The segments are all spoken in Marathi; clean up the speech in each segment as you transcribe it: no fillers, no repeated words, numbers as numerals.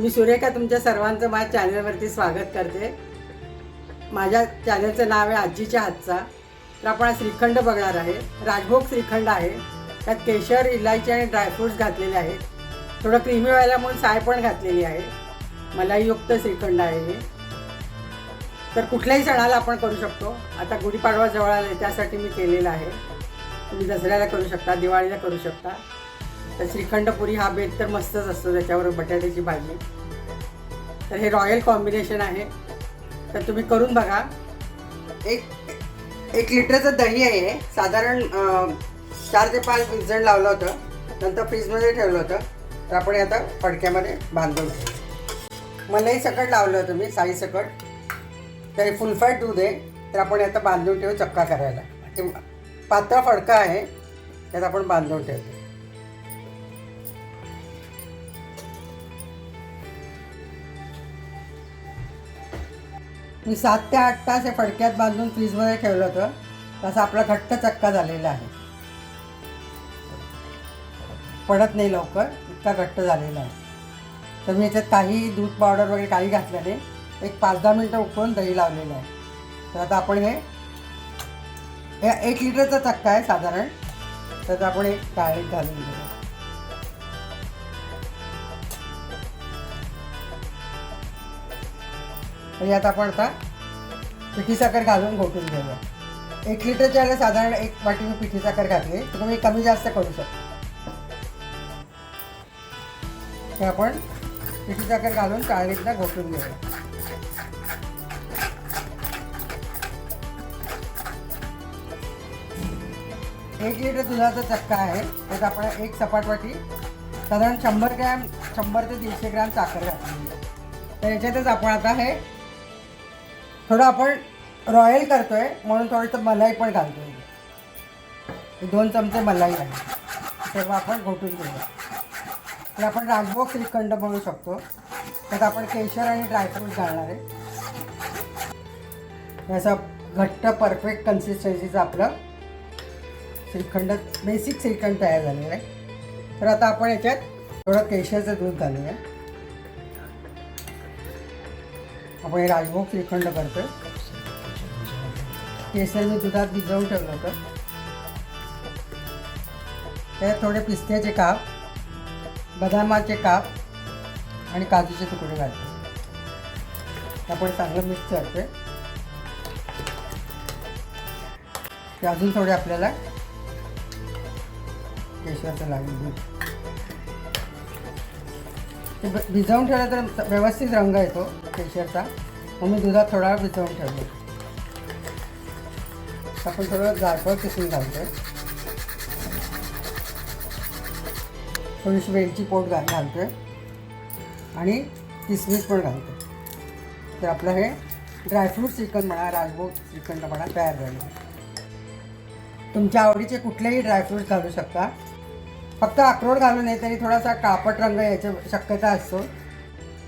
मी सुरेखा तुमच्या सर्वांचं माझ्या चॅनलवरती स्वागत करते। माझ्या चॅनलचं नाव आहे आजीच्या हातचा। तर आपण आज श्रीखंड बघणार आहे। राजभोग श्रीखंड आहे, त्यात केशर, इलायची आणि ड्रायफ्रूट्स घातलेले आहेत। थोडं क्रीमी व्हायला म्हणून साय पण घातलेली आहे। मलाईयुक्त श्रीखंड आहे हे। तर कुठल्याही सणाला आपण करू शकतो। आता गुढीपाडवा जवळ आले त्यासाठी मी केलेला आहे। तुम्ही दसऱ्याला करू शकता, दिवाळीला करू शकता। तर श्रीखंडपुरी हा बेत तर मस्तच असतो, त्याच्यावर बटाट्याची भाजी। तर हे रॉयल कॉम्बिनेशन आहे, तर तुम्ही करून बघा। एक लिटरचं दही आहे, साधारण 4 ते 5 विजण लावलं होतं, नंतर फ्रीजमध्ये ठेवलं होतं। तर आपण आता फडक्यामध्ये बांधून मलाई सकट लावलं होतं मी, साई सकट। तर हे फुल फॅट दूध आहे, तर आपण आता बांधून ठेवू चक्का करायला। ते पातळ फडका आहे, त्यात आपण बांधून ठेवतो। मी 7 ते 8 तास हे फडक्यात बांधून फ्रीजमध्ये ठेवलं होतं, तसा आपला घट्ट चक्का झालेला आहे। पडत नाही लवकर, इतका घट्ट झालेला आहे। तर मी याच्यात काही दूध पावडर वगैरे काही घातलं नाही, एक 5-10 मिनटं उकळून दही लावलेलं आहे। तर आता आपण हे 1 लिटरचा चक्का आहे साधारण, तर आपण एक डाळीत घालून घेऊया। तर यात आपण आता पिठी साखर घालून घोटून घेऊया। 1 लिटरच्या याला साधारण 1 वाटी मी पिठी साखर घातली, तर तुम्ही कमी जास्त करू शकता। तर आपण पिठी साखर घालून चाळणीतनं घोटून घेऊया। एक लिटर दुधाचा चक्का आहे, त्यात आपण एक सपाट वाटी साधारण 100 ते 150 ग्रॅम साखर घातली। तर याच्यातच आपण आता हे थोडं आपण रॉयल करतोय म्हणून थोडंसं मलाई पण घालतोय। 2 चमचे मलाई आहे, तेव्हा आपण घोटून घेऊया। तर आपण राजभोग श्रीखंड बनवू शकतो, त्यात आपण केशर आणि ड्रायफ्रूट घालणार आहे। असं घट्ट परफेक्ट कन्सिस्टन्सीचं आपलं श्रीखंड, बेसिक श्रीखंड तयार झालेलं आहे। तर आता आपण याच्यात थोडं केशरचं दूध घालूया। आपण हे राजभोग श्रीखंड करतोय। केशर मी दुधात भिजवून ठेवलं होतं, त्यात थोडे पिस्त्याचे काप, बदामाचे काप आणि काजूचे तुकडे घालतो। आपण चांगलं मिक्स करतोय। ते अजून थोडे आपल्याला केशराचं लागेल। ते भिजवून ठेवलं तर व्यवस्थित रंग येतो केशरचा, मग मी दुधात थोडा वेळ भिजवून ठेवलं। आपण थोडं जायफळ किसून घालतोय, थोडीशी वेलची पूड घालतोय आणि किसमिस पण घालतोय। तर आपलं हे ड्रायफ्रूट श्रीखंड म्हणा, राजभोग श्रीखंड म्हणा तयार झाले। तुमच्या आवडीचे कुठलेही ड्रायफ्रूट्स घालू शकता, फक्त अक्रोड घालू नये, तरी थोडासा काळपट रंग याची शक्यता असतो।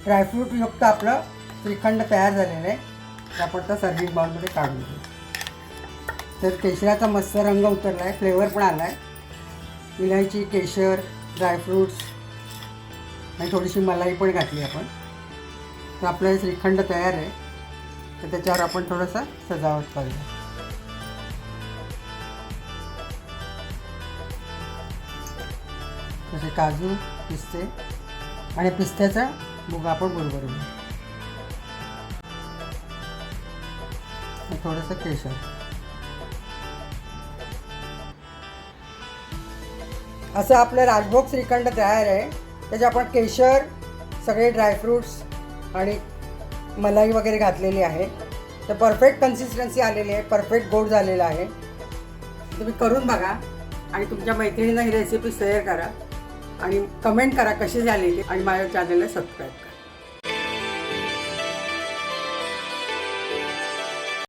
ड्रायफ्रूट युक्त आपलं श्रीखंड तयार झालेलं आहे, आपण आता सर्विंग बाउलमध्ये काढून घेऊ। तर केशराचा मस्त रंग उतरला आहे, फ्लेवर पण आला आहे। इलायची, केशर, ड्रायफ्रूट्स आणि थोडीशी मलाई पण घातली आपण। तर आपलं हे श्रीखंड तयार आहे, तर त्याच्यावर आपण थोडंसं सजावट करूया। तसे काजू, पिस्ते आणि पिस्त्याचा भुगा आपण बुरबुरून, थोडंसं केशर। असं आपलं राजभोग श्रीखंड तयार आहे। त्याचे आपण केशर, सगळे ड्रायफ्रूट्स आणि मलाई वगैरे घातलेली आहे। तर परफेक्ट कन्सिस्टन्सी आलेली आहे, परफेक्ट गोड झालेला आहे। तुम्ही करून बघा आणि तुमच्या मैत्रिणींना ही रेसिपी शेअर करा आणि कमेंट करा कशी झाली ती, आणि माझ्या चॅनलला सबस्क्राईब करा।